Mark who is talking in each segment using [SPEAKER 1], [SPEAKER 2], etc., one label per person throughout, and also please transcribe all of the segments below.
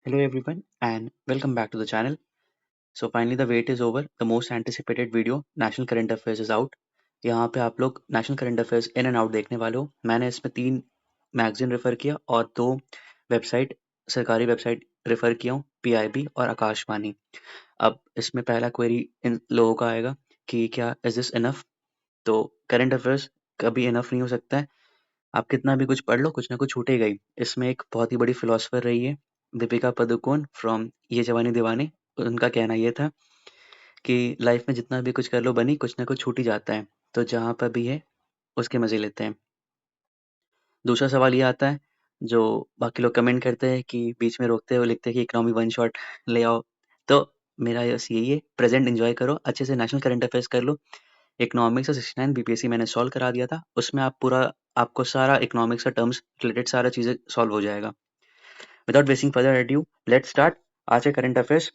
[SPEAKER 1] Hello everyone and welcome back to the channel. So finally the wait is over. The most anticipated video National Current Affairs is out. यहाँ पे आप लोग national current affairs in and out देखने वाले हो। मैंने इसमें 3 magazine refer किया और 2 वेबसाइट सरकारी वेबसाइट रेफर किया हूँ, पीआईबी और आकाशवाणी। अब इसमें पहला क्वेरी इन लोगों का आएगा कि क्या इज दिस इनफ? तो करंट अफेयर्स कभी इनफ नहीं हो सकता है। आप कितना भी कुछ पढ़ लो, कुछ ना कुछ छूटेगा ही। इसमें एक बहुत ही बड़ी फिलोसोफर रही है दीपिका पादुकोण फ्रॉम ये जवानी दीवानी। उनका कहना ये था कि लाइफ में जितना भी कुछ कर लो बनी, कुछ ना कुछ छूट ही जाता है। तो जहाँ पर भी है उसके मजे लेते हैं। दूसरा सवाल ये आता है जो बाकी लोग कमेंट करते हैं कि बीच में रोकते हुए लिखते हैं कि इकोनॉमी वन शॉट ले आओ। तो मेरा यस यही है, प्रेजेंट एंजॉय करो, अच्छे से नेशनल करंट अफेयर्स कर लो। इकोनॉमिक्स और 69 बीपीएससी मैंने सॉल्व करा दिया था। उसमें आप पूरा आपको सारा इकोनॉमिक्स का टर्म्स रिलेटेड सारा चीज़ें सॉल्व हो जाएगा। Without wasting further edu let's start. आज के करंट अफेयर्स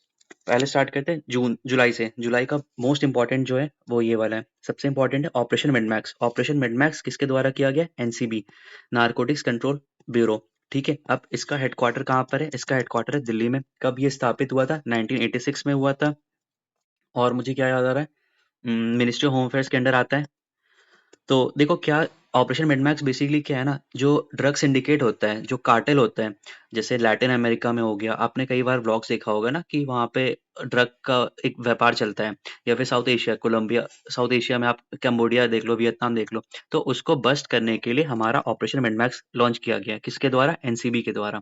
[SPEAKER 1] पहले स्टार्ट करते हैं जुलाई से। जुलाई का मोस्ट इंपॉर्टेंट जो है वो ये वाला है। सबसे इंपॉर्टेंट है ऑपरेशन मिडमैक्स। ऑपरेशन मिडमैक्स किसके द्वारा किया गया? NCB, narcotics control bureau. ठीक है, अब इसका हेडक्वार्टर कहाँ पर है? इसका हेडक्वार्टर है दिल्ली में। कब ये स्थापित हुआ था? 1986 में हुआ था। और मुझे क्या याद आ रहा है, मिनिस्ट्री ऑफ होम अफेयर्स के अंडर आता है। तो देखो क्या ऑपरेशन मिडमैक्स बेसिकली क्या है ना, जो ड्रग सिंडिकेट होता है, जो कार्टेल होता है, जैसे लैटिन अमेरिका में हो गया। आपने कई बार व्लॉग्स देखा होगा ना कि वहाँ पे ड्रग का एक व्यापार चलता है। या फिर South Asia, Colombia, South Asia में आप कंबोडिया देख लो, वियतनाम देख लो। तो उसको बस्ट करने के लिए हमारा ऑपरेशन मिडमैक्स लॉन्च किया गया। किसके द्वारा? एनसीबी के द्वारा।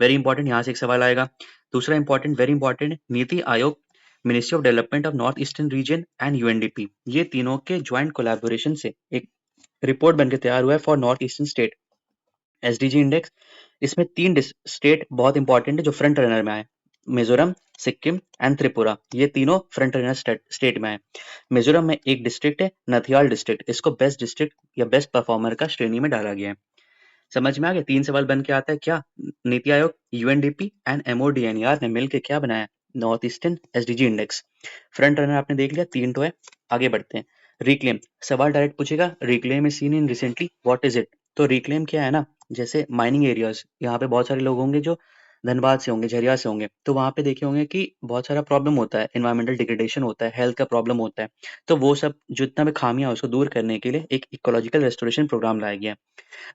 [SPEAKER 1] वेरी इंपॉर्टेंट, यहाँ से एक सवाल आएगा। दूसरा important, very important, NITI Aayog, ministry of development of north eastern region and UNDP, ये तीनों के ज्वाइंट कोलैबोरेशन से एक रिपोर्ट बनकर तैयार हुआ है for north eastern state, SDG index. इसमें 3 स्टेट बहुत इंपॉर्टेंट है जो फ्रंट रनर में आए। मिजोरम, सिक्किम एंड त्रिपुरा, ये तीनों फ्रंट रनर स्टेट में आए। मिजोरम में एक डिस्ट्रिक्ट है नथियाल डिस्ट्रिक्ट, इसको बेस्ट डिस्ट्रिक्ट या बेस्ट परफॉर्मर का श्रेणी में डाला गया है। समझ में आ गया? 3 सवाल बन के आता है क्या? नीति आयोग, यूएनडीपी एंड एमओडीएनईआर ने मिलकर क्या बनाया? North eastern SDG index. Front runner आपने देख लिया, 3 तो है। आगे बढ़ते हैं। रिक्लेम, सवाल डायरेक्ट पूछेगा, reclaim is seen in recently, what is it? तो रिक्लेम क्या है ना, जैसे माइनिंग एरियाज, यहाँ पे बहुत सारे लोग होंगे जो धनबाद से होंगे, झरिया से होंगे। तो वहां पे देखे होंगे कि बहुत सारा प्रॉब्लम होता है, एनवायरमेंटल डिग्रेडेशन होता है, हेल्थ का प्रॉब्लम होता है। तो वो सब जितना भी खामियां हैं, उसको दूर करने के लिए एक इकोलॉजिकल रेस्टोरेशन प्रोग्राम लाया गया है।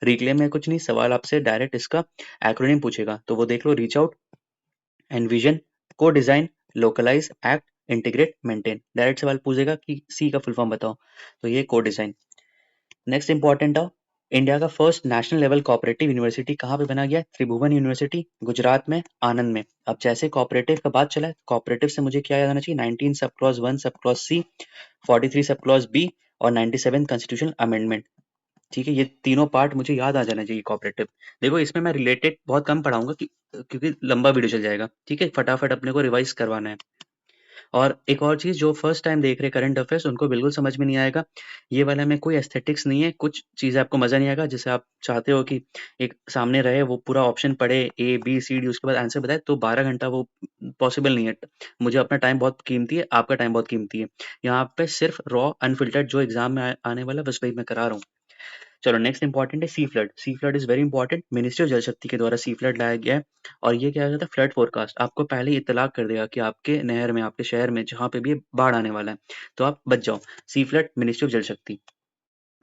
[SPEAKER 1] रिक्लेम में कुछ नहीं, सवाल आपसे डायरेक्ट इसका एक्रोनिम पूछेगा, तो वो देख लो, रीच आउट, एनविजन, को design, localise, act, integrate, maintain. Direct सवाल पूछेगा कि सी का फुल फॉर्म बताओ, तो ये को डिजाइन। नेक्स्ट इंपॉर्टेंट है, इंडिया का first national level cooperative university कहाँ पे बना गया? त्रिभुवन यूनिवर्सिटी, गुजरात में, आनंद में। अब जैसे कोऑपरेटिव का बात चला है, कोऑपरेटिव से मुझे क्या याद आना चाहिए? 19 sub clause 1 sub clause C, 43 sub clause B और 97 कॉन्स्टिट्यूशनल अमेंडमेंट। ठीक है, ये तीनों पार्ट मुझे याद आ जाना चाहिए कोऑपरेटिव। देखो इसमें मैं रिलेटेड बहुत कम पढ़ाऊंगा कि क्योंकि लंबा वीडियो चल जाएगा। ठीक है, फटाफट अपने को रिवाइज करवाना है। और एक और चीज, जो फर्स्ट टाइम देख रहे करंट अफेयर्स, उनको बिल्कुल समझ में नहीं आएगा। ये वाला में कोई एस्थेटिक्स नहीं है, कुछ चीजें आपको मजा नहीं आएगा। जैसे आप चाहते हो कि एक सामने रहे, वो पूरा ऑप्शन पढ़े, ए बी सी डी, उसके बाद आंसर बताए, तो 12 घंटा वो पॉसिबल नहीं है। मुझे अपना टाइम बहुत कीमती है, आपका टाइम बहुत कीमती है। यहाँ पे सिर्फ रॉ अनफिल्टर्ड जो एग्जाम में आने वाला, बस वही मैं करा रहा हूँ। चलो नेक्स्ट इंपॉर्टेंट है sea flood. Sea flood is very important, ministry of Jal Shakti के द्वारा सी फ्लड लाया गया है। और ये क्या कहता है? फ्लड फोरकास्ट, आपको पहले ही इत्तला कर देगा कि आपके नहर में, आपके शहर में, जहाँ पे भी बाढ़ आने वाला है, तो आप बच जाओ। सी फ्लड, मिनिस्ट्री ऑफ जल शक्ति।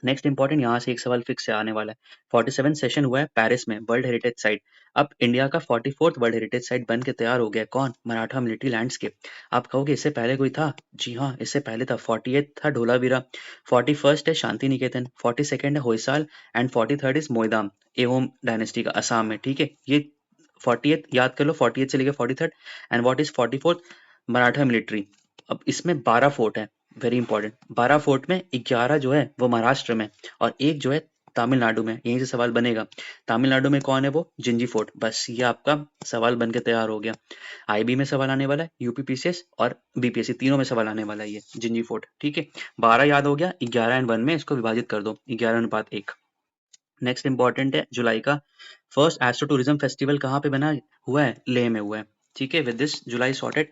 [SPEAKER 1] नेक्स्ट इंपॉर्टेंट, यहाँ से एक सवाल फिक्स से आने वाला है। 47 सेशन हुआ है पेरिस में, वर्ल्ड हेरिटेज साइट। अब इंडिया का 44th वर्ल्ड हेरिटेज साइट बन के तैयार हो गया। कौन? मराठा मिलिट्री लैंड्सकेप। आप कहोगे इससे पहले कोई था? जी हाँ, इससे पहले था। 48 था ढोलावीरा, 41st है शांति निकेतन, 42nd है Hoysala and 43rd is Moidam, Ahom dynasty का, असम में। ठीक है, ये 48 याद कर लो, 48 से लेकर 43rd। And what is 44th? Maratha military. अब इसमें 12 फोर्ट है, वेरी इंपॉर्टेंट। 12 फोर्ट में 11 जो है वो महाराष्ट्र में और एक जो है तमिलनाडु में। यहीं से सवाल बनेगा, तमिलनाडु में कौन है? वो जिंजी फोर्ट। बस ये आपका सवाल बन के तैयार हो गया। आईबी में सवाल आने वाला है, यूपीपीसीएस और बीपीएससी तीनों में सवाल आने वाला है ये जिंजी फोर्ट। ठीक है, 12 याद हो गया, 11 एंड 1 में इसको विभाजित कर दो, 11:1। नेक्स्ट इंपॉर्टेंट है, जुलाई का फर्स्ट एस्ट्रो टूरिज्म फेस्टिवल कहाँ पे बना हुआ है? लेह में हुआ है। ठीक है, विद दिस जुलाई सॉर्टेड।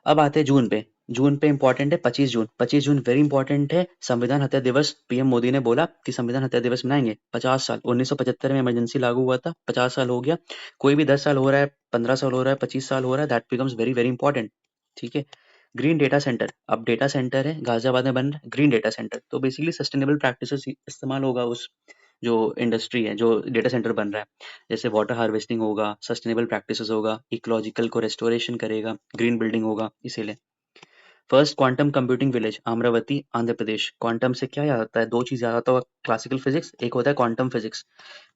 [SPEAKER 1] अब आते हैं जून पे। जून पे इंपॉर्टेंट है 25 जून। 25 जून वेरी इंपॉर्टेंट है, संविधान हत्या दिवस। पीएम मोदी ने बोला कि संविधान हत्या दिवस मनाएंगे। 50 साल, 1975 में इमरजेंसी लागू हुआ था, 50 साल हो गया। कोई भी 10 साल हो रहा है, 15 साल हो रहा है, 25 साल हो रहा है, that becomes very very important. ठीक है। ग्रीन डेटा सेंटर, अब डेटा सेंटर है गाजियाबाद में बन रहा है ग्रीन डेटा सेंटर, तो बेसिकली सस्टेनेबल प्रैक्टिसेस इस्तेमाल होगा उस जो इंडस्ट्री है, जो डेटा सेंटर बन रहा है। जैसे वाटर हार्वेस्टिंग होगा, सस्टेनेबल प्रैक्टिसेस होगा, इकोलॉजिकल को रेस्टोरेशन करेगा, ग्रीन बिल्डिंग होगा, इसीलिए। First quantum computing village Amaravati Andhra Pradesh. Quantum से क्या याद आता है? दो चीज याद आता है, क्लासिकल फिजिक्स, एक होता है क्वांटम फिजिक्स।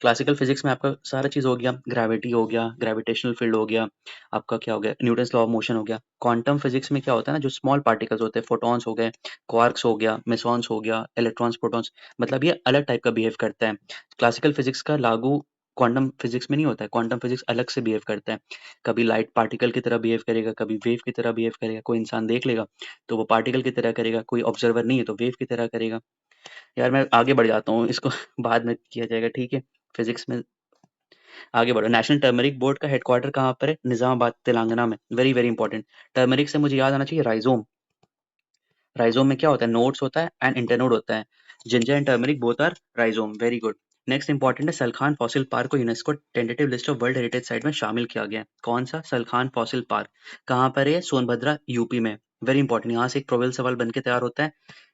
[SPEAKER 1] क्लासिकल फिजिक्स में आपका सारा चीज हो गया, ग्रेविटी हो गया, ग्रेविटेशनल फील्ड हो गया, आपका क्या हो गया, न्यूटन्स लॉ ऑफ मोशन हो गया। क्वांटम फिजिक्स में क्या होता है ना, जो स्मॉल पार्टिकल्स होते हैं, फोटॉन्स हो गए, क्वार्क्स हो गया, मेसॉन्स हो गया, इलेक्ट्रॉन्स, प्रोटॉन्स, मतलब ये अलग टाइप का बिहेव करता है। क्लासिकल फिजिक्स का लागू क्वांटम फिजिक्स में नहीं होता है, क्वांटम फिजिक्स अलग से बिहेव करता है। कभी लाइट पार्टिकल की तरह बिहेव करेगा, कभी वेव की तरह बिहेव करेगा। कोई इंसान देख लेगा तो वो पार्टिकल की तरह करेगा, कोई ऑब्जर्वर नहीं है तो वेव की तरह करेगा। यार मैं आगे बढ़ जाता हूँ, इसको बाद में किया जाएगा, ठीक है। फिजिक्स में आगे बढ़ो। नेशनल टर्मरिक बोर्ड का हेडक्वार्टर कहाँ पर है? निजामाबाद तेलंगाना में। Very very important. टर्मरिक से मुझे याद आना चाहिए राइजोम। राइजोम में क्या होता है? नोड्स होता है एंड इंटरनोड होता है। Ginger and turmeric both are rhizome. Very good. Next important है, सलखान फॉसिल पार्क को UNESCO tentative list of world heritage site में शामिल किया गया है। कौन सा? Salkhan fossil park. कहाँ पर है? सोनभद्रा यूपी में। वेरी इंपॉर्टेंट, यहाँ से एक प्रोबेबल सवाल बन के तैयार होता है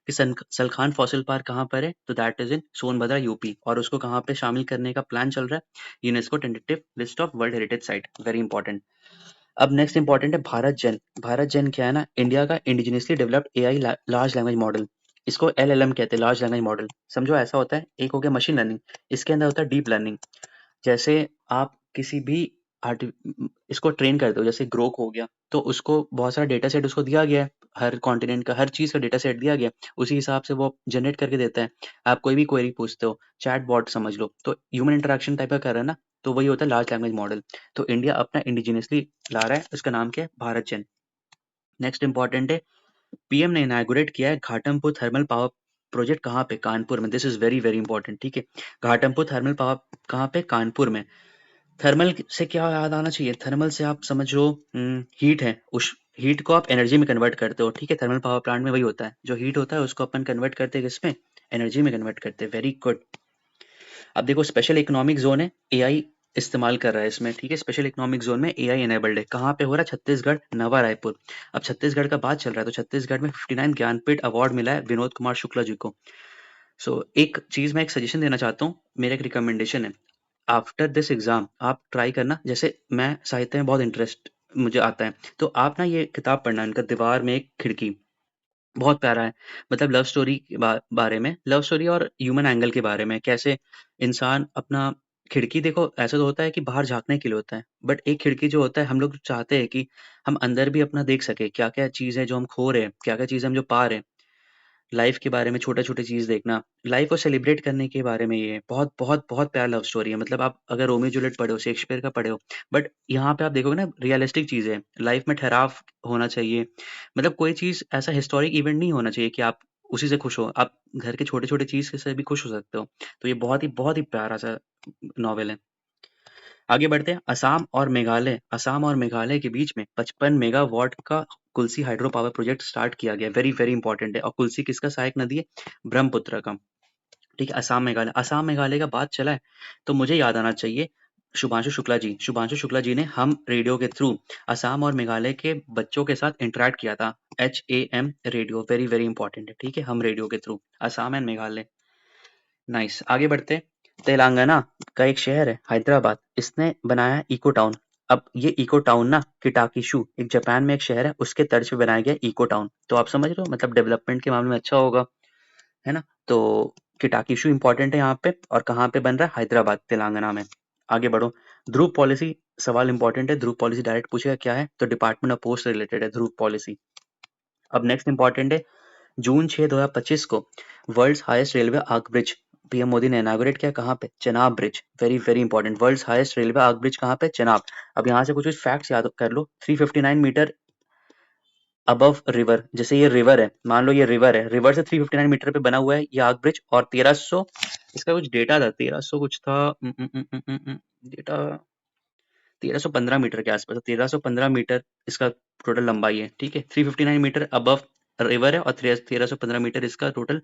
[SPEAKER 1] कि सलखान फॉसिल पार्क कहाँ पर है, तो that is in Sonbhadra UP. और उसको कहाँ पे शामिल करने का प्लान चल रहा है? UNESCO tentative list of world heritage site. Very important. अब नेक्स्ट इंपॉर्टेंट है भारत जन। भारत जन क्या है ना, इंडिया का indigenously developed AI large language model. इसको एलएलएम कहते हैं, लार्ज लैंग्वेज मॉडल। समझो ऐसा होता है, एक हो गया मशीन लर्निंग, इसके अंदर होता है डीप लर्निंग। जैसे आप किसी भी आर्टि इसको ट्रेन करते हो, जैसे ग्रोक हो गया, तो उसको बहुत सारा डेटा सेट उसको दिया गया है, हर कॉन्टिनेंट का हर चीज़ का डेटा सेट दिया गया है, उसी हिसाब से वो जनरेट करके देता है। आप कोई भी क्वेरी पूछते हो, चैट बॉट समझ लो, तो ह्यूमन इंटरेक्शन टाइप का कर रहा है ना, तो वही होता है लार्ज लैंग्वेज मॉडल। तो इंडिया अपना इंडिजिनियसली ला रहा है, उसका नाम क्या है? भारत जन। नेक्स्ट इंपॉर्टेंट है, पीएम ने इनॉग्रेट किया है घाटमपुर थर्मल पावर प्रोजेक्ट। कहाँ पे? कानपुर में। This is very very important, ठीक है। घाटमपुर थर्मल पावर कहाँ पे? कानपुर में। थर्मल से क्या याद आना चाहिए? थर्मल से आप समझो हीट है, उस हीट को आप एनर्जी में कन्वर्ट करते हो, ठीक है। थर्मल पावर प्लांट में वही होता है, जो हीट होता है उसको अपन कन्वर्ट करते हैं किसमें? एनर्जी में कन्वर्ट करते हैं। Very good. अब देखो, स्पेशल इकोनॉमिक जोन है, एआई इस्तेमाल कर रहा है इसमें, ठीक है। स्पेशल इकोनॉमिक जोन में एआई एनेबल्ड है। कहाँ पे हो रहा है? छत्तीसगढ़, नवा रायपुर। अब छत्तीसगढ़ का बात चल रहा है, तो छत्तीसगढ़ में 59 ज्ञानपीठ अवार्ड मिला है विनोद कुमार शुक्ला जी को। सो एक चीज मैं एक सजेशन देना चाहता हूँ, मेरा एक रिकमेंडेशन है। आफ्टर दिस एग्जाम आप ट्राई करना, जैसे मैं साहित्य में बहुत इंटरेस्ट मुझे आता है, तो आप ना ये किताब पढ़ना, इनका दीवार में एक खिड़की, बहुत प्यारा है। मतलब लव स्टोरी के बारे में, लव स्टोरी और ह्यूमन एंगल के बारे में, कैसे इंसान अपना खिड़की, देखो ऐसा तो होता है कि बाहर झाँकने के लिए होता है, बट एक खिड़की जो होता है, हम लोग चाहते हैं कि हम अंदर भी अपना देख सकें, क्या-क्या चीज़ है जो हम खो रहे हैं, क्या-क्या चीज़ है हम जो पा रहे हैं। लाइफ के बारे में छोटे-छोटे चीज़ देखना, लाइफ को सेलिब्रेट करने के बारे में ये है। बहुत, बहुत, बहुत प्यारा लव स्टोरी है। मतलब आप अगर रोमियो जूलियट पढ़े हो, शेक्सपियर का पढ़े हो, बट यहाँ पे आप देखोगे ना रियलिस्टिक चीज़ें हैं। लाइफ में ठहराव होना चाहिए। मतलब कोई चीज़ ऐसा हिस्टोरिक इवेंट नहीं होना चाहिए कि आप उसी से खुश हो। आप घर के छोटे-छोटे चीज़ से भी खुश हो सकते हो। तो ये बहुत ही प्यारा-सा नॉवेल है। आगे बढ़ते हैं, असम और मेघालय। असम और मेघालय के बीच में 55 मेगावाट का कुल्सी हाइड्रो पावर प्रोजेक्ट स्टार्ट किया गया है। वेरी वेरी इंपॉर्टेंट है। और कुल्सी किसका सहायक नदी है? ब्रह्मपुत्र का। ठीक है। असम मेघालय, असम मेघालय का बात चला है तो मुझे याद आना चाहिए शुभांशु शुक्ला जी। शुभांशु शुक्ला जी ने हम रेडियो के थ्रू असम और मेघालय के बच्चों के साथ इंटरेक्ट किया था। HAM radio, very very important है, ठीक है। हम रेडियो के through Assam and Meghalaya. Nice. आगे बढ़ते हैं। तेलंगाना का एक शहर है हैदराबाद, इसने बनाया है इको टाउन। अब ये इको टाउन ना किटाकिशु, एक जापान में एक शहर है, उसके तर्ज पे बनाया गया इको टाउन। तो आप समझ रहे हो, मतलब डेवलपमेंट के मामले में अच्छा होगा, है ना। तो किटाकिशु इंपॉर्टेंट है यहाँ पे, और कहाँ पे बन रहा है? हैदराबाद, तेलंगाना में। आगे बढ़ो। ध्रुव पॉलिसी, सवाल इंपॉर्टेंट है। ध्रुव पॉलिसी डायरेक्ट पूछेगा क्या है, तो डिपार्टमेंट ऑफ पोस्ट रिलेटेड है ध्रुव पॉलिसी। अब नेक्स्ट इंपॉर्टेंट है, जून 6 2025 को world's highest railway arch bridge PM Modi ने इनॉग्रेट किया। कहाँ पे? Chenab bridge. Very very important. World's highest railway arch bridge कहाँ पे? चेनाब। अब यहाँ से कुछ कुछ फैक्ट्स याद कर लो। 359 मीटर अबव रिवर, जैसे ये रिवर है, मान लो ये रिवर है, रिवर से 359 मीटर पे बना हुआ है ये आर्क ब्रिज। और 1300, इसका कुछ डेटा था, 1300 कुछ था डेटा, 1315 मीटर के आसपास, 1315 मीटर इसका टोटल लंबाई है, ठीक है। 359 मीटर अबव रिवर है और 1315 मीटर इसका टोटल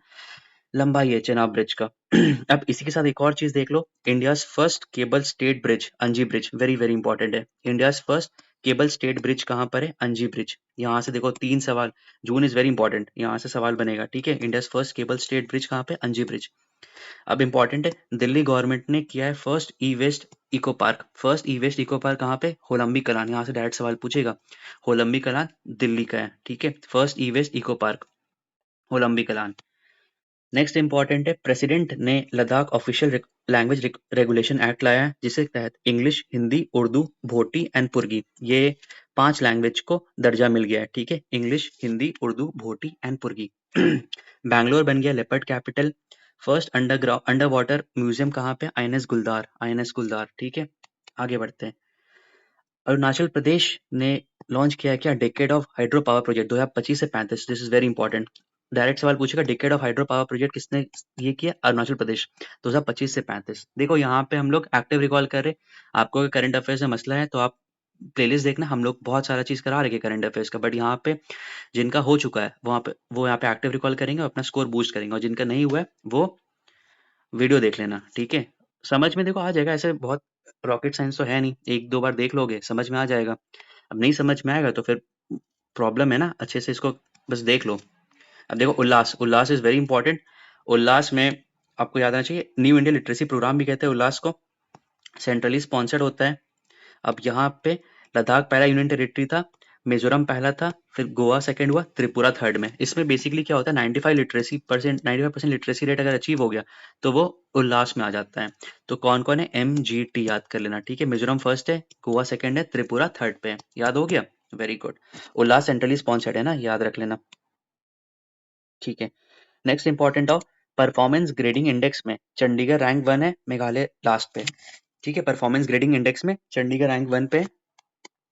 [SPEAKER 1] लंबाई है चेनाब ब्रिज का। अब इसी के साथ एक और चीज देख लो, India's first cable stayed bridge, Anji bridge, very very important है। India's first cable stayed bridge कहाँ पर है? अंजी ब्रिज। यहाँ से देखो 3 सवाल, जून इज वेरी इंपॉर्टेंट, यहाँ से सवाल बनेगा, ठीक है। India's first cable stayed bridge कहाँ पे? अंजी ब्रिज। अब इंपॉर्टेंट है, दिल्ली गवर्नमेंट ने किया है फर्स्ट ई वेस्ट इको पार्क। फर्स्ट ई वेस्ट इको पार्क कहाँ पे? होलंबी कलान। यहाँ से डायरेक्ट सवाल पूछेगा, होलंबी कलान दिल्ली का है, ठीक है। फर्स्ट ई waste eco park होलंबी Kalan. Next important है, प्रेसिडेंट ने Ladakh official language regulation act लाया है, जिसके तहत इंग्लिश, हिंदी, उर्दू, भोटी एंड पुर्गी, ये 5 लैंग्वेज को दर्जा मिल गया है, ठीक है। English, Hindi, Urdu, Bhoti and Purgi. बैंगलोर बन गया leopard capital. First under water museum कहाँ पे? आईएनएस गुलदार, आईएनएस गुलदार, ठीक है। आगे बढ़ते हैं। अरुणाचल प्रदेश ने लॉन्च किया है क्या? Decade of hydro power project 2025 से 35। This is very important, direct सवाल पूछेगा, decade of hydro power project किसने ये किया? अरुणाचल प्रदेश, 2025 से 35। देखो यहाँ पे हम लोग एक्टिव रिकॉल कर रहे, आपको अगर करंट अफेयर्स में मसला है तो आप प्लेलिस्ट देखना, हम लोग बहुत सारा चीज करा रहे हैं करंट अफेयर्स का, बट यहाँ पे जिनका हो चुका है वहाँ पे वो यहाँ पे एक्टिव रिकॉल करेंगे और अपना स्कोर बूस्ट करेंगे, और जिनका नहीं हुआ है वो वीडियो देख लेना, ठीक है। समझ में देखो आ जाएगा, ऐसे बहुत रॉकेट साइंस तो है नहीं, 1-2 बार देख लोगे समझ में आ जाएगा। अब नहीं समझ में आएगा तो फिर प्रॉब्लम है ना, अच्छे से इसको बस देख लो। अब देखो उल्लास, उल्लास इज वेरी इंपॉर्टेंट। उल्लास में आपको याद आना चाहिए, न्यू इंडिया लिटरेसी प्रोग्राम भी कहते हैं उल्लास को, सेंट्रली स्पॉन्सर्ड होता है। अब यहाँ पे लद्दाख पहला यूनियन टेरिटरी था, मिजोरम पहला था, फिर गोवा सेकंड हुआ, त्रिपुरा थर्ड में। इसमें बेसिकली क्या होता है, 95% लिटरेसी रेट अगर अचीव हो गया तो वो उल्लास में आ जाता है। तो कौन कौन है? MGT याद कर लेना, ठीक है। मिजोरम फर्स्ट है, गोवा सेकंड है, त्रिपुरा थर्ड पे है, याद हो गया, वेरी गुड। उल्लास सेंट्रली स्पॉन्सर्ड है ना, याद रख लेना, ठीक है। Next important of performance grading index में चंडीगढ़ रैंक 1 है, मेघालय लास्ट पे, ठीक है। परफॉर्मेंस ग्रेडिंग इंडेक्स में चंडीगढ़ रैंक 1 पे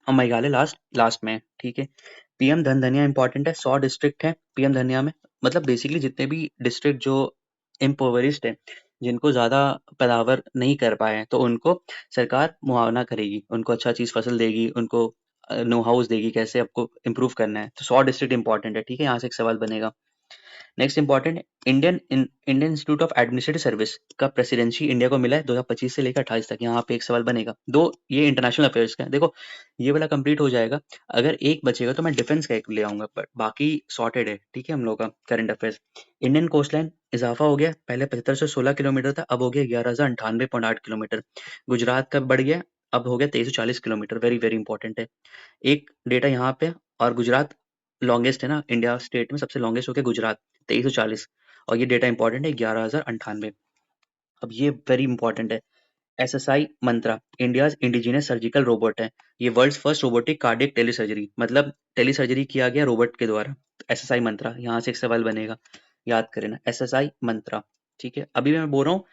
[SPEAKER 1] और मेघालय लास्ट लास्ट में है, ठीक है। पीएम धन धनिया इंपॉर्टेंट है, 100 डिस्ट्रिक्ट है पीएम धनिया में, मतलब बेसिकली जितने भी डिस्ट्रिक्ट जो इम्पोवरिस्ड है, जिनको ज्यादा पैदावार नहीं कर पाए हैं, तो उनको सरकार मुआवना करेगी, उनको अच्छा चीज फसल देगी, उनको नो हाउस देगी, कैसे आपको इम्प्रूव करना है। तो 100 डिस्ट्रिक्ट इंपॉर्टेंट है, ठीक है, यहाँ से एक सवाल बनेगा। Next important, Indian institute of administrative service का प्रेसिडेंसी इंडिया को मिला है 2025 से लेकर 28 तक, यहाँ पे एक सवाल बनेगा। दो ये इंटरनेशनल अफेयर्स का है, देखो ये वाला कंप्लीट हो जाएगा, अगर एक बचेगा तो मैं डिफेंस का एक ले आऊंगा, बट बाकी सॉर्टेड है, ठीक है। हम लोग का current affairs, Indian coast line इजाफा हो गया, पहले 7516 किलोमीटर था, अब हो गया 11,098.8 किलोमीटर। गुजरात का बढ़ गया, अब हो गया 2340 किलोमीटर, वेरी वेरी इंपॉर्टेंट है। एक डेटा यहाँ पे, और गुजरात लॉन्गेस्ट है ना इंडिया स्टेट में, सबसे लॉन्गेस्ट हो गया गुजरात 2340, और ये डेटा इंपॉर्टेंट है 11,098। अब ये वेरी इंपॉर्टेंट है, SSI मंत्रा इंडियाज इंडिजिनस सर्जिकल रोबोट है, ये world first robotic cardiac telesurgery, मतलब टेलीसर्जरी किया गया रोबोट के द्वारा। SSI मंत्रा, यहाँ से एक सवाल बनेगा, याद करें ना, SSI मंत्रा, ठीक है। अभी मैं बोल रहा हूँ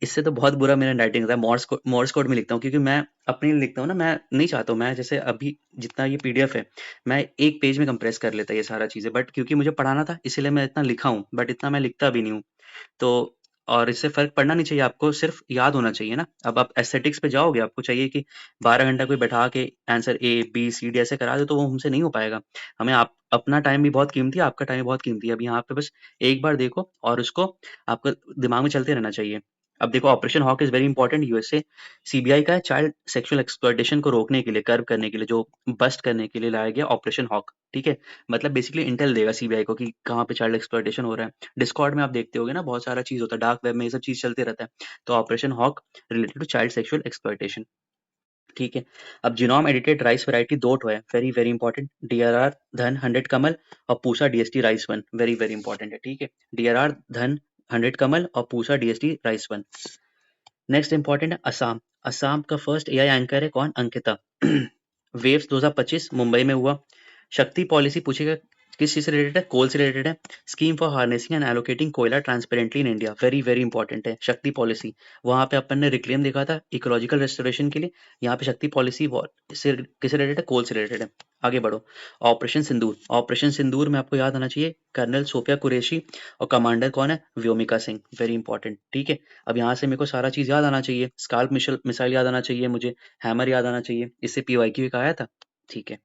[SPEAKER 1] इससे तो बहुत बुरा मेरा राइटिंग था, मॉर्स कोड में लिखता हूँ, क्योंकि मैं अपने लिए लिखता हूँ ना, मैं नहीं चाहता हूँ, मैं जैसे अभी जितना ये PDF है मैं एक पेज में कंप्रेस कर लेता ये सारा चीजें, बट क्योंकि मुझे पढ़ाना था इसीलिए मैं इतना लिखा हूँ, बट इतना मैं लिखता भी नहीं हूँ। तो और इससे फर्क पड़ना नहीं चाहिए, आपको सिर्फ याद होना चाहिए ना। अब आप एस्थेटिक्स पे जाओगे, आपको चाहिए कि 12 घंटा कोई बैठा के answer A B C D ऐसे करा दे, तो वो हमसे नहीं हो पाएगा। हमें आप अपना टाइम भी बहुत कीमती है, आपका टाइम भी बहुत कीमती है। अब यहाँ पे बस एक बार देखो और उसको आपको दिमाग में चलते रहना चाहिए। अब देखो operation hawk is very important, USA CBI का है, चाइल्ड सेक्सुअल एक्सप्लॉयटेशन को रोकने के लिए, कर्व करने के लिए, जो बस्ट करने के लिए लाया गया ऑपरेशन हॉक, ठीक है। मतलब बेसिकली इंटेल देगा CBI को कि कहाँ पे चाइल्ड एक्सप्लॉयटेशन हो रहा है। डिस्कॉर्ड में आप देखते होगे ना, बहुत सारा चीज होता है, डार्क वेब में ये सब चीज चलते रहता है। तो operation hawk related to child sexual exploitation, ठीक है। अब जीनोम एडिटेड राइस वैरायटी दो ठो है, वेरी वेरी इंपॉर्टेंट, DRR धन 100 कमल और Pusa DST rice 1, very very important है, ठीक है। DRR धन 100 कमल और Pusa DST rice 1। Next important है असम, असम का फर्स्ट AI एंकर है कौन? अंकिता। वेव्स 2025 मुंबई में हुआ। शक्ति पॉलिसी पूछेगा, किस चीज़ से रिलेटेड है? कोल से रिलेटेड है। Scheme for harnessing and allocating Koyla transparently in India, very very important है। शक्ति पॉलिसी, वहाँ पे अपन ने रिक्लेम देखा था इकोलॉजिकल रेस्टोरेशन के लिए। यहाँ पे शक्ति पॉलिसी से किससे रिलेटेड है? कोल से रिलेटेड है। आगे बढ़ो। ऑपरेशन सिंदूर, ऑपरेशन सिंदूर में आपको याद आना चाहिए कर्नल सोफिया कुरैशी और कमांडर कौन है? Vyomika Singh, very important. ठीक है, अब यहाँ से मेरे को सारा चीज़ याद आना चाहिए। स्काल्प मिसाइल याद आना चाहिए मुझे, हैमर याद आना चाहिए। इससे पीवाईक्यू का आया था। ठीक है,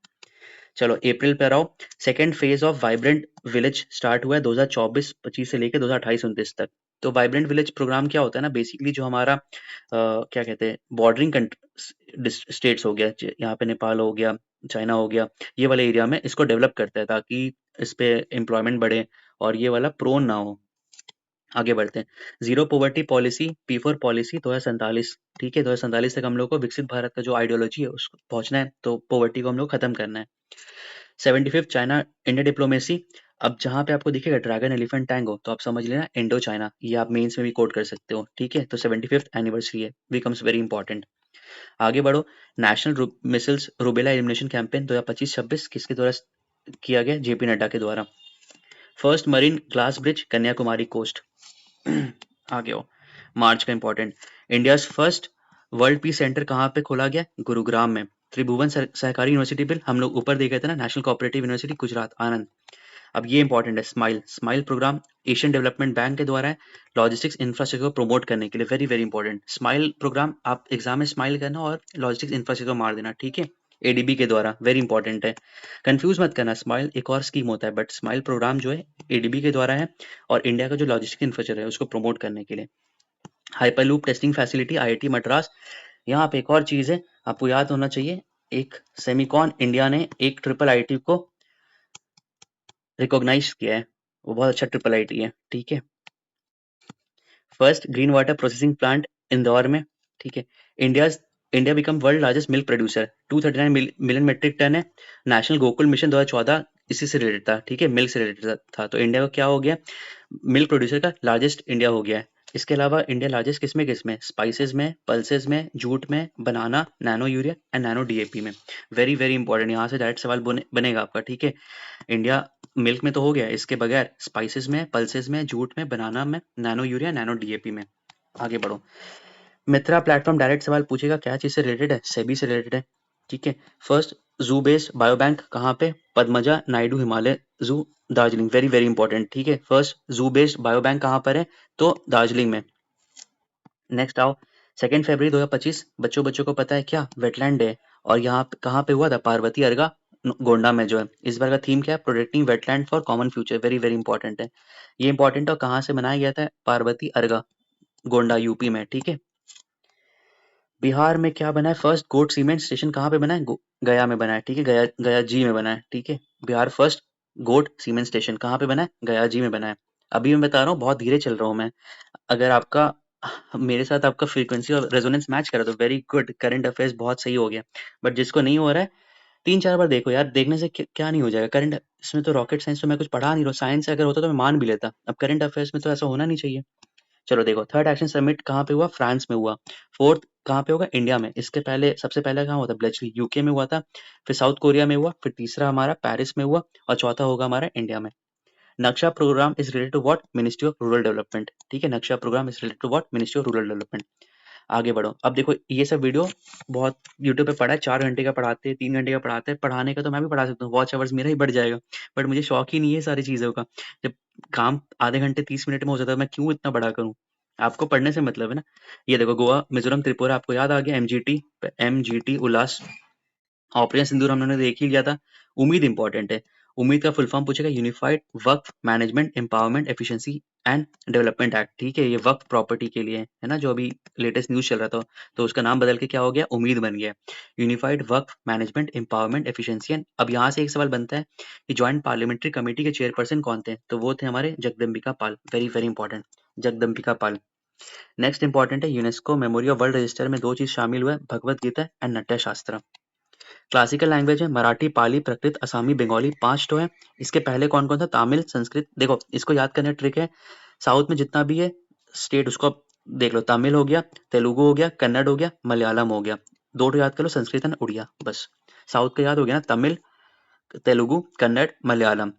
[SPEAKER 1] चलो अप्रैल पे आओ। Second phase of vibrant village start हुआ है 2024-25 से लेकर 2028-29 तक। तो वाइब्रेंट विलेज प्रोग्राम क्या होता है ना, बेसिकली जो हमारा क्या कहते हैं, बॉर्डरिंग स्टेट्स हो गया, यहाँ पे नेपाल हो गया, चाइना हो गया, ये वाले एरिया में इसको डेवलप करता है ताकि इस पे एम्प्लॉयमेंट बढ़े और ये वाला प्रोन ना हो। आगे बढ़ते हैं। Zero poverty policy, P4 policy 2047। ठीक है, 2047 तक हम लोग को विकसित भारत का जो आइडियोलॉजी है उसको पहुंचना है, तो पॉवर्टी को हम लोग खत्म करना है। 75th China India diplomacy. अब जहाँ पे आपको दिखेगा ड्रैगन एलिफेंट टैंगो, तो आप समझ लेना इंडो चाइना, ये आप मेंस में भी कोट कर सकते हो। ठीक है, तो 75th एनिवर्सरी है, बिकम्स वेरी इंपॉर्टेंट। आगे बढ़ो। National measles rubella elimination campaign 2025-26 किसके द्वारा किया गया? जेपी नड्डा के द्वारा। First marine glass bridge Kanyakumari coast. आगे हो। मार्च का important. India first world peace centre कहाँ पे खोला गया? गुरुग्राम में। त्रिभुवन सहकारी यूनिवर्सिटी बिल हम लोग ऊपर देखे थे ना, national cooperative university Gujarat Anand. अब ये इंपॉर्टेंट है, smile smile programme Asian development bank के द्वारा है, लॉजिस्टिक्स इंफ्रास्ट्रक्चर को प्रमोट करने के लिए। Very very important smile programme, आप एग्जाम में स्माइल करना और लॉजिस्टिक्स इंफ्रास्ट्रक्चर मार देना। ठीक है, एडीबी के द्वारा, वेरी इंपॉर्टेंट है। कंफ्यूज मत करना, स्माइल एक और स्कीम होता है, बट स्माइल प्रोग्राम जो है एडीबी के द्वारा है और इंडिया का जो लॉजिस्टिक इंफ्रास्ट्रक्चर है उसको प्रमोट करने के लिए। Hyperloop testing facility IIT Madras. यहाँ पे एक और चीज है आपको याद होना चाहिए, एक सेमिकॉन इंडिया ने एक ट्रिपल आईटी को रिकॉग्नाइज किया है, वो बहुत अच्छा ट्रिपल आईटी है। ठीक है, first green water processing plant Indore में। ठीक है, India India become world largest milk producer, 239 million metric ton है। नेशनल गोकुल मिशन 2014 इसी से रिलेटेड था। ठीक है, मिल्क से रिलेटेड था, तो इंडिया का क्या हो गया? मिल्क प्रोड्यूसर का लार्जेस्ट इंडिया हो गया है। इसके अलावा इंडिया लार्जेस्ट किसमें स्पाइसेस में, पल्सेस में, जूट में, banana, nano urea and nano DAP में। वेरी वेरी इंपॉर्टेंट, यहाँ से डायरेक्ट सवाल बनेगा आपका। ठीक है, इंडिया मिल्क में तो हो गया, इसके बगैर स्पाइसेस में, पल्सेस में, जूट में, बनाना में, नैनो यूरिया, नैनो डीएपी में। आगे बढ़ो। मित्रा प्लेटफॉर्म डायरेक्ट सवाल पूछेगा, क्या चीज से रिलेटेड है? सेबी से रिलेटेड है। ठीक है, फर्स्ट जू बेस्ड बायोबैंक कहाँ पे? पद्मजा नायडू हिमालय जू, दार्जिलिंग, वेरी वेरी इंपॉर्टेंट। ठीक है, फर्स्ट जू बेस्ड बायोबैंक कहाँ पर है? तो दार्जिलिंग में। नेक्स्ट आओ। 2 फरवरी 2025 बच्चों बच्चों को पता है क्या? Wetland day. और यहाँ कहाँ पे हुआ था? पार्वती अर्गा गोंडा में जो है। इस बार का थीम क्या है? Protecting wetland for common future, very very important है। ये इंपॉर्टेंट है, और कहाँ से बनाया गया था? पार्वती अर्गा गोंडा यूपी में। ठीक है, बिहार में क्या बना है? फर्स्ट गोट सीमेंट स्टेशन कहाँ पे बना है? गया में बना है। ठीक है, गया गया जी में बना है। ठीक है, बिहार फर्स्ट गोट सीमेंट स्टेशन कहाँ पे बना है? गया जी में बना है। अभी मैं बता रहा हूँ, बहुत धीरे चल रहा हूँ मैं। अगर आपका मेरे साथ आपका फ्रीक्वेंसी और रेजोनेंस मैच करा तो वेरी गुड, करंट अफेयर्स बहुत सही हो गया। बट जिसको नहीं हो रहा है, 3-4 बार देखो यार, देखने से क्या नहीं हो जाएगा। करंट इसमें तो रॉकेट साइंस तो मैं कुछ पढ़ा नहीं रहा हूँ, साइंस से अगर होता तो मैं मान भी लेता, अब करंट अफेयर्स में तो ऐसा होना नहीं चाहिए। चलो देखो, थर्ड एक्शन समिट कहाँ पे हुआ? फ्रांस में हुआ। फोर्थ कहाँ पे होगा? इंडिया में। इसके पहले सबसे पहले कहाँ हुआ था? ब्लेचली यूके में हुआ था, फिर साउथ कोरिया में हुआ, फिर तीसरा हमारा पेरिस में हुआ, और चौथा होगा हमारा इंडिया में। Naksha programme is related to what? Ministry of rural development. ठीक है, Naksha programme is related to what? Ministry of rural development. आगे बढ़ो। अब देखो, ये सब वीडियो बहुत यूट्यूब पे पढ़ा है, 4 घंटे का पढ़ाते हैं, 3 घंटे का पढ़ाते हैं। पढ़ाने का तो मैं भी पढ़ा सकता हूँ, वॉच आवर्स मेरा ही बढ़ जाएगा, बट मुझे शौक ही नहीं है सारी चीज़ों का। जब काम आधे घंटे 30 मिनट में हो जाता है, मैं क्यों इतना बड़ा करूँ? आपको पढ़ने से मतलब है ना। ये देखो, गोवा, मिजोरम, त्रिपुरा आपको याद आ गया। एमजीटी उल्लास। ऑपरेशन सिंदूर हम लोगों ने देख ही लिया था। उम्मीद इंपॉर्टेंट है। उम्मीद का फुल फॉर्म पूछेगा, unified Waqf management empowerment efficiency and development act. ठीक है, ये वक्फ प्रॉपर्टी के लिए है ना, जो अभी लेटेस्ट न्यूज चल रहा था, तो उसका नाम बदल के क्या हो गया? उम्मीद बन गया। Unified Waqf management empowerment efficiency and. अब यहाँ से एक सवाल बनता है कि ज्वाइंट पार्लियामेंट्री कमेटी के चेयरपर्सन कौन थे? तो वो थे हमारे Jagdambika Pal, very very important, Jagdambika Pal. Next important है, UNESCO memory of world register में 2 चीज शामिल हुआ है, भगवत गीता एंड नाट्य शास्त्र। क्लासिकल लैंग्वेज है मराठी, पाली, प्राकृत, असामी, बंगाली, 5 तो है। इसके पहले कौन-कौन था? तमिल, संस्कृत। देखो, इसको याद करने का ट्रिक है, साउथ में जितना भी है स्टेट उसको आप देख लो। तमिल हो गया, तेलुगु हो गया, कन्नड़ हो गया, मलयालम हो गया। 2 तो याद कर लो, संस्कृत एंड उड़िया, बस। साउथ का याद हो गया ना, तमिल, तेलुगु, कन्नड़, मलयालम।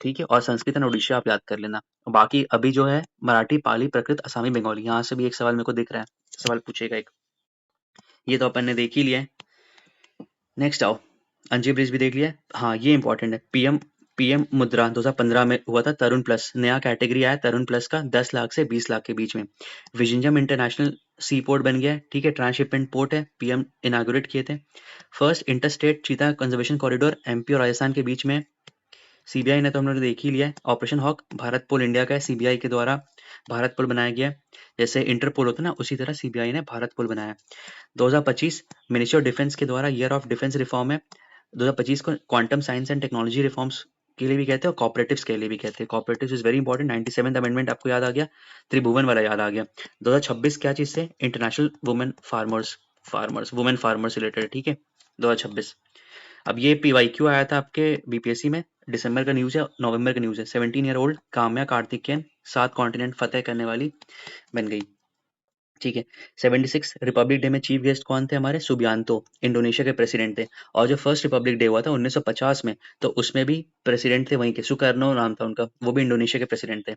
[SPEAKER 1] ठीक है, और संस्कृत एंड ओडिशा आप याद कर लेना। बाकी अभी जो है मराठी, पाली, प्राकृत, असमी, बंगाली, यहाँ से भी एक सवाल मेरे को दिख रहा है, सवाल पूछेगा एक। ये तो अपन ने देख ही लिया है। नेक्स्ट आओ, अंजी ब्रिज भी देख लिया है। हाँ, ये इंपॉर्टेंट है। पीएम मुद्रा 2015 में हुआ था, तरुण प्लस नया कैटेगरी आया तरुण प्लस का, 10 लाख से 20 लाख के बीच में। विजिंजम इंटरनेशनल सी पोर्ट बन गया है, ठीक है, ट्रांसशिपमेंट पोर्ट है, पीएम इनागुरेट किए थे। फर्स्ट इंटरस्टेट चीता कंजर्वेशन कॉरिडोर एमपी और राजस्थान के बीच में। सीबीआई ने तो हम लोग ने देख ही लिया है। ऑपरेशन हॉक भारत पोल इंडिया का है, सीबीआई के द्वारा भारत पोल बनाया गया है। जैसे इंटरपोल होता है ना, उसी तरह सीबीआई ने भारत पोल बनाया है। 2025 मिनिस्ट्री ऑफ डिफेंस के द्वारा ईयर ऑफ डिफेंस रिफॉर्म है। 2025 को quantum science and technology reforms के लिए भी कहते हैं और कॉपरेटिव्स के लिए भी कहते हैं। Cooperatives is very important. 97th amendment आपको याद आ गया, त्रिभुवन वाला याद आ गया। 2026 क्या चीज से, international women farmers women farmers related, ठीक है, 2026। अब ये पीवाईक्यू आया था आपके बीपीएससी में, दिसंबर का न्यूज है, नवंबर का न्यूज है। 17 year old Kamya Karthikeyan 7 continent फतेह करने वाली बन गई, ठीक है। 76 रिपब्लिक डे में चीफ गेस्ट कौन थे हमारे, सुबियांतो, इंडोनेशिया के प्रेसिडेंट थे। और जो फर्स्ट रिपब्लिक डे हुआ था 1950 में, तो उसमें भी प्रेसिडेंट थे वहीं के, सुकर्नो नाम था उनका, वो भी इंडोनेशिया के प्रेसिडेंट थे।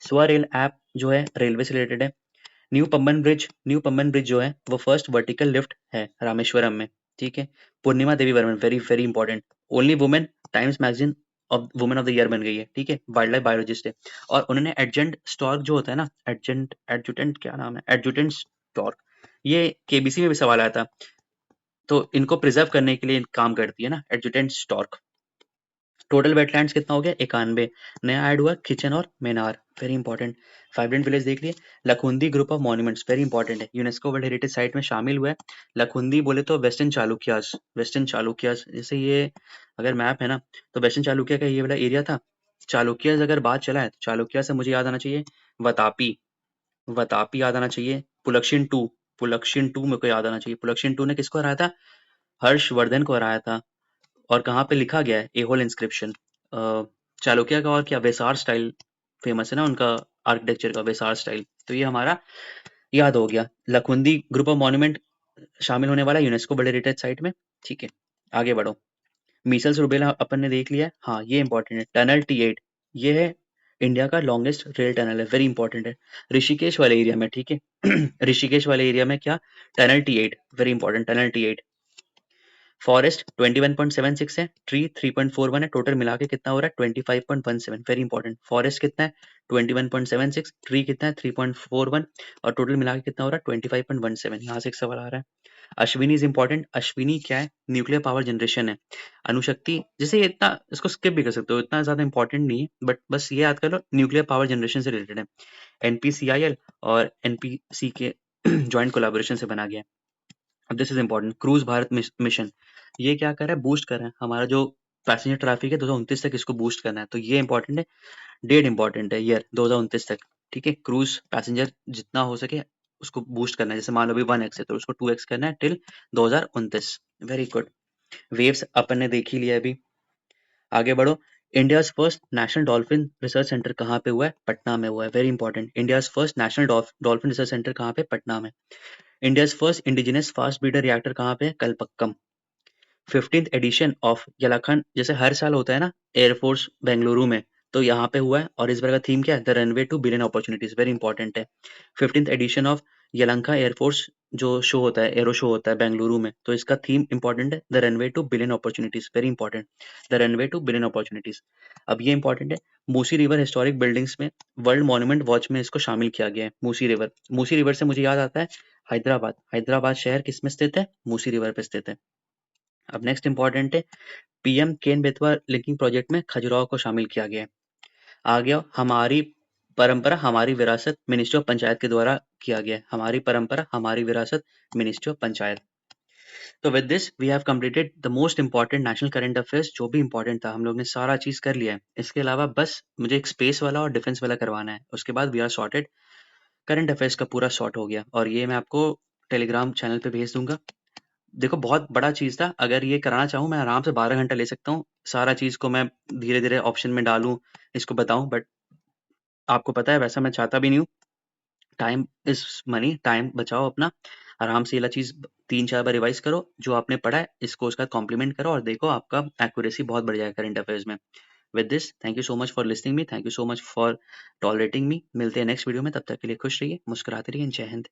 [SPEAKER 1] स्वरेल ऐप जो है रेलवे से रिलेटेड है। न्यू पम्बन ब्रिज जो है वो फर्स्ट वर्टिकल लिफ्ट है रामेश्वरम में, ठीक है। Purnima Devi Barman, very very important, only women Times magazine of women of the year बन गई है, ठीक है, वाइल्ड लाइफ बायोलॉजिस्ट है। और उन्होंने एडजेंट स्टॉर्क जो होता है ना, एडजुटेंट क्या नाम है, एडजुटेंट स्टॉर्क, ये केबीसी में भी सवाल आया था, तो इनको प्रिजर्व करने के लिए काम करती है ना, एडजुटेंट स्टॉर्क। टोटल वेटलैंड्स कितना हो गया, 91। नया ऐड हुआ किचन और Menar, very important. Vibrant village देख लिए। Lakkundi group of monuments, very important है, यूनेस्को वर्ल्ड हेरिटेज साइट में शामिल हुआ है। लखुंदी बोले तो वेस्टर्न चालुक्यास, जैसे ये अगर मैप है ना, तो वेस्टर्न चालुक्य का ये वाला एरिया था। चालुक्यास अगर बात चला है तो चालुक्य से मुझे याद आना चाहिए वतापी, वतापी याद आना चाहिए। पुलक्षिन टू मेरे को याद आना चाहिए। पुलक्षिन टू ने किसको हराया था, हर्षवर्धन को हराया था। और कहाँ पे लिखा गया है, एहोल इंस्क्रिप्शन। चालुक्य का और क्या, वेसार स्टाइल फेमस है ना उनका, आर्किटेक्चर का वेसार स्टाइल, तो ये हमारा याद हो गया। लखुंदी ग्रुप ऑफ मॉन्यूमेंट शामिल होने वाला यूनेस्को वर्ल्ड हेरिटेज साइट में, ठीक है। आगे बढ़ो, मीसल्स रूबेला अपन ने देख लिया है। हाँ, ये इंपॉर्टेंट है। टनल T8, ये है इंडिया का लॉन्गेस्ट रेल टनल है, वेरी इंपॉर्टेंट है, ऋषिकेश वाले एरिया में, ठीक है। ऋषिकेश वाले एरिया में क्या, tunnel T8, very important, tunnel T8। Forest 21.76 है, ट्री 3.41 है, टोटल मिला के कितना हो रहा है 25.17, वेरी इंपॉर्टेंट। फॉरेस्ट कितना है 21.76, ट्री कितना है 3.41, और टोटल मिला के कितना हो रहा है 25.17। यहाँ से एक सवाल आ रहा है। Ashwini is important. अश्विनी क्या है, न्यूक्लियर पावर जनरेशन है। अणुशक्ति, जैसे ये इतना, इसको स्किप भी कर सकते हो, इतना ज्यादा इंपॉर्टेंट नहीं है, बट बस ये याद कर लो, न्यूक्लियर पावर जनरेशन से रिलेटेड है। NPCIL और NPC के ज्वाइंट कोलैबोरेशन से बना गया है। अब this is important, cruise Bharat mission, ये क्या कर रहा है, बूस्ट कर रहा है हमारा जो पैसेंजर ट्रैफिक है 2029 तक, इसको बूस्ट करना है, तो ये इंपॉर्टेंट है, डेट इंपॉर्टेंट है, ईयर 2029 तक, ठीक है। क्रूज पैसेंजर जितना हो सके उसको बूस्ट करना है, जैसे मान लो अभी 1x है तो उसको 2x करना है टिल 2029, वेरी गुड। वेव्स अपन ने देख ही लिया अभी। आगे बढ़ो, India first national dolphin research centre कहाँ पे हुआ है, पटना में हुआ है, very important. India first national dolphin research centre कहाँ पे, पटना में। India first indigenous fast breeder reactor कहाँ पे है, कलपक्कम। 15th एडिशन ऑफ यलाखंड, जैसे हर साल होता है ना एयरफोर्स बेंगलुरु में, तो यहाँ पे हुआ है, और इस बार का थीम क्या है, the runway two billion opportunities, very important है। 15th एडिशन ऑफ यलंका एयरफोर्स जो शो होता है, एरो शो होता है बेंगलुरु में, तो इसका थीम इंपॉर्टेंट है, the runway two billion opportunities, very important, the runway two billion opportunities. अब ये इंपॉर्टेंट है, मूसी रिवर हिस्टोरिक बिल्डिंग्स में वर्ल्ड मॉन्यूमेंट वॉच में इसको शामिल किया गया है। मूसी रिवर से मुझे याद आता है हैदराबाद शहर किस में स्थित है, मूसी रिवर पे स्थित है। अब नेक्स्ट इंपॉर्टेंट है, PM Ken Betwa linking project में खजुराहो को शामिल किया गया है। आ गया हमारी परंपरा हमारी विरासत, मिनिस्ट्री ऑफ पंचायत के द्वारा किया गया है। हमारी परंपरा हमारी विरासत, मिनिस्ट्री ऑफ पंचायत। तो with this we have completed the most important national current affairs, जो भी इंपॉर्टेंट था हम लोग ने सारा चीज कर लिया है। इसके अलावा बस मुझे एक स्पेस वाला और डिफेंस वाला करवाना है, उसके बाद we are sorted. Current affairs का पूरा सॉर्ट हो गया, और ये मैं आपको टेलीग्राम चैनल पे भेज दूंगा। देखो बहुत बड़ा चीज़ था, अगर ये कराना चाहूँ मैं आराम से 12 घंटा ले सकता हूँ, सारा चीज़ को मैं धीरे-धीरे ऑप्शन में डालूँ, इसको बताऊँ, बट आपको पता है वैसा मैं चाहता भी नहीं हूँ। टाइम इज़ मनी, टाइम बचाओ अपना, आराम से ये वाला चीज़ 3-4 बार रिवाइज़ करो, जो आपने पढ़ा है इसको उसका कॉम्प्लीमेंट करो, और देखो आपका एक्यूरेसी बहुत बढ़ जाएगा करंट अफेयर्स में। With this thank you so much for listening me, thank you so much for tolerating me. मिलते हैं नेक्स्ट वीडियो में, तब तक के लिए खुश रहिए, मुस्कुराते रहिए। जय हिंद।